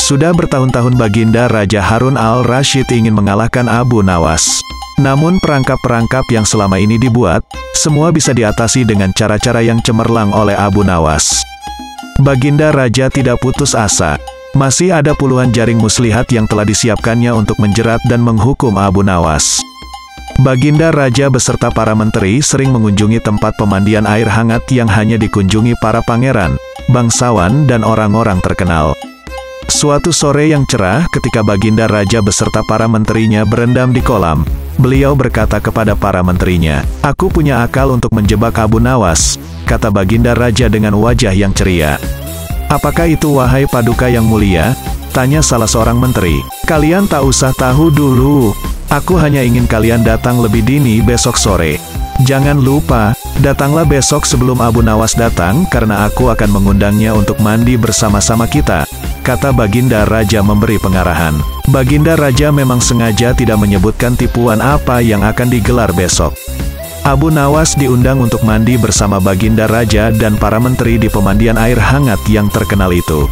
Sudah bertahun-tahun Baginda Raja Harun al-Rasyid ingin mengalahkan Abu Nawas. Namun perangkap-perangkap yang selama ini dibuat, semua bisa diatasi dengan cara-cara yang cemerlang oleh Abu Nawas. Baginda Raja tidak putus asa. Masih ada puluhan jaring muslihat yang telah disiapkannya untuk menjerat dan menghukum Abu Nawas. Baginda Raja beserta para menteri sering mengunjungi tempat pemandian air hangat yang hanya dikunjungi para pangeran, bangsawan dan orang-orang terkenal. Suatu sore yang cerah ketika Baginda Raja beserta para menterinya berendam di kolam, beliau berkata kepada para menterinya, "Aku punya akal untuk menjebak Abu Nawas," kata Baginda Raja dengan wajah yang ceria. "Apakah itu wahai Paduka yang mulia?" tanya salah seorang menteri. "Kalian tak usah tahu dulu. Aku hanya ingin kalian datang lebih dini besok sore. Jangan lupa, datanglah besok sebelum Abu Nawas datang karena aku akan mengundangnya untuk mandi bersama-sama kita," kata Baginda Raja memberi pengarahan. Baginda Raja memang sengaja tidak menyebutkan tipuan apa yang akan digelar besok. Abu Nawas diundang untuk mandi bersama Baginda Raja dan para menteri di pemandian air hangat yang terkenal itu.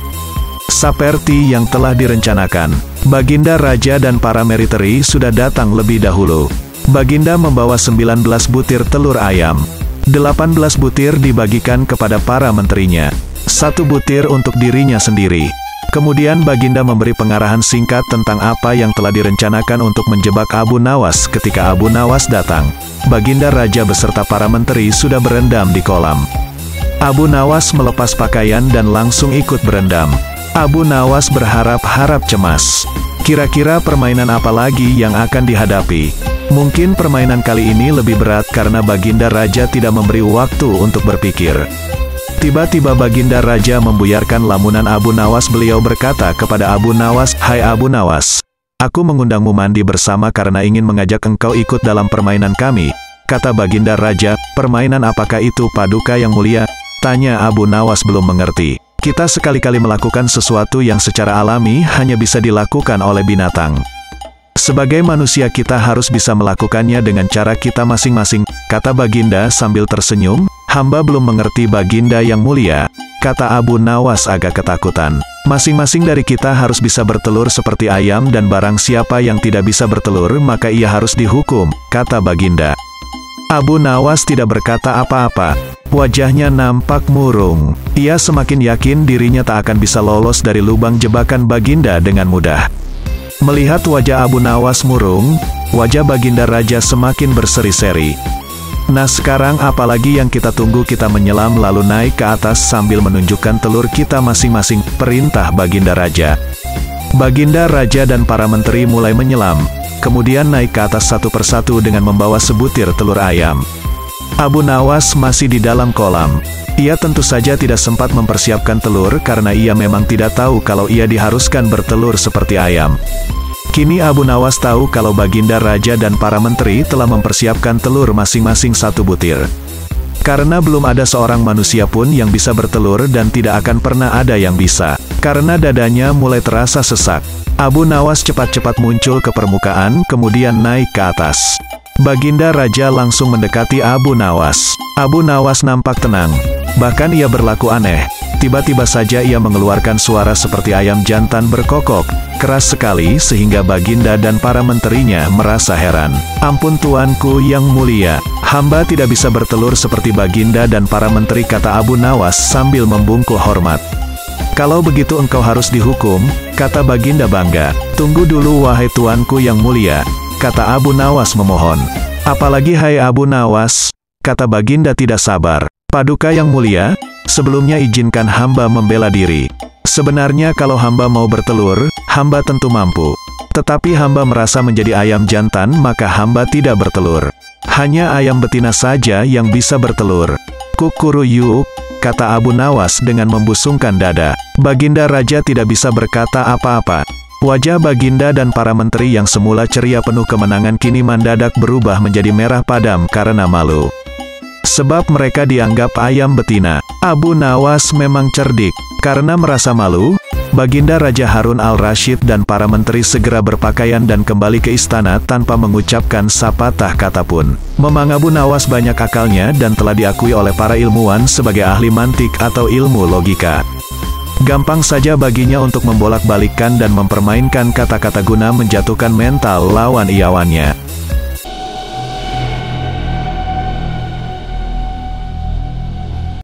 Seperti yang telah direncanakan, Baginda Raja dan para militer sudah datang lebih dahulu. Baginda membawa 19 butir telur ayam. 18 butir dibagikan kepada para menterinya. 1 butir untuk dirinya sendiri. Kemudian Baginda memberi pengarahan singkat tentang apa yang telah direncanakan untuk menjebak Abu Nawas ketika Abu Nawas datang. Baginda Raja beserta para menteri sudah berendam di kolam. Abu Nawas melepas pakaian dan langsung ikut berendam. Abu Nawas berharap-harap cemas. Kira-kira permainan apa lagi yang akan dihadapi? Mungkin permainan kali ini lebih berat karena Baginda Raja tidak memberi waktu untuk berpikir. Tiba-tiba Baginda Raja membuyarkan lamunan Abu Nawas. Beliau berkata kepada Abu Nawas, "Hai Abu Nawas, aku mengundangmu mandi bersama karena ingin mengajak engkau ikut dalam permainan kami," kata Baginda Raja. "Permainan apakah itu Paduka yang mulia?" tanya Abu Nawas belum mengerti. "Kita sekali-kali melakukan sesuatu yang secara alami hanya bisa dilakukan oleh binatang. Sebagai manusia kita harus bisa melakukannya dengan cara kita masing-masing," kata Baginda sambil tersenyum. "Hamba belum mengerti Baginda yang mulia," kata Abu Nawas agak ketakutan. "Masing-masing dari kita harus bisa bertelur seperti ayam dan barang siapa yang tidak bisa bertelur maka ia harus dihukum," kata Baginda. Abu Nawas tidak berkata apa-apa. Wajahnya nampak murung. Ia semakin yakin dirinya tak akan bisa lolos dari lubang jebakan Baginda dengan mudah. Melihat wajah Abu Nawas murung, wajah Baginda Raja semakin berseri-seri. "Nah sekarang apalagi yang kita tunggu? Kita menyelam lalu naik ke atas sambil menunjukkan telur kita masing-masing," perintah Baginda Raja. Baginda Raja dan para menteri mulai menyelam, kemudian naik ke atas satu persatu dengan membawa sebutir telur ayam. Abu Nawas masih di dalam kolam. Ia tentu saja tidak sempat mempersiapkan telur karena ia memang tidak tahu kalau ia diharuskan bertelur seperti ayam. Kini Abu Nawas tahu kalau Baginda Raja dan para menteri telah mempersiapkan telur masing-masing 1 butir. Karena belum ada seorang manusia pun yang bisa bertelur dan tidak akan pernah ada yang bisa. Karena dadanya mulai terasa sesak, Abu Nawas cepat-cepat muncul ke permukaan kemudian naik ke atas. Baginda Raja langsung mendekati Abu Nawas. Abu Nawas nampak tenang, bahkan ia berlaku aneh. Tiba-tiba saja ia mengeluarkan suara seperti ayam jantan berkokok, keras sekali sehingga Baginda dan para menterinya merasa heran. "Ampun tuanku yang mulia, hamba tidak bisa bertelur seperti Baginda dan para menteri," kata Abu Nawas sambil membungkuk hormat. "Kalau begitu engkau harus dihukum," kata Baginda bangga. "Tunggu dulu wahai tuanku yang mulia," kata Abu Nawas memohon. "Apalagi hai Abu Nawas," kata Baginda tidak sabar. "Paduka yang mulia, sebelumnya izinkan hamba membela diri. Sebenarnya kalau hamba mau bertelur, hamba tentu mampu. Tetapi hamba merasa menjadi ayam jantan maka hamba tidak bertelur. Hanya ayam betina saja yang bisa bertelur." "Kukuruyuk," kata Abu Nawas dengan membusungkan dada. Baginda Raja tidak bisa berkata apa-apa. Wajah Baginda dan para menteri yang semula ceria penuh kemenangan kini mendadak berubah menjadi merah padam karena malu. Sebab mereka dianggap ayam betina. Abu Nawas memang cerdik. Karena merasa malu, Baginda Raja Harun al-Rasyid dan para menteri segera berpakaian dan kembali ke istana tanpa mengucapkan sepatah kata pun. Memang Abu Nawas banyak akalnya dan telah diakui oleh para ilmuwan sebagai ahli mantik atau ilmu logika. Gampang saja baginya untuk membolak-balikkan dan mempermainkan kata-kata guna menjatuhkan mental lawan iawannya.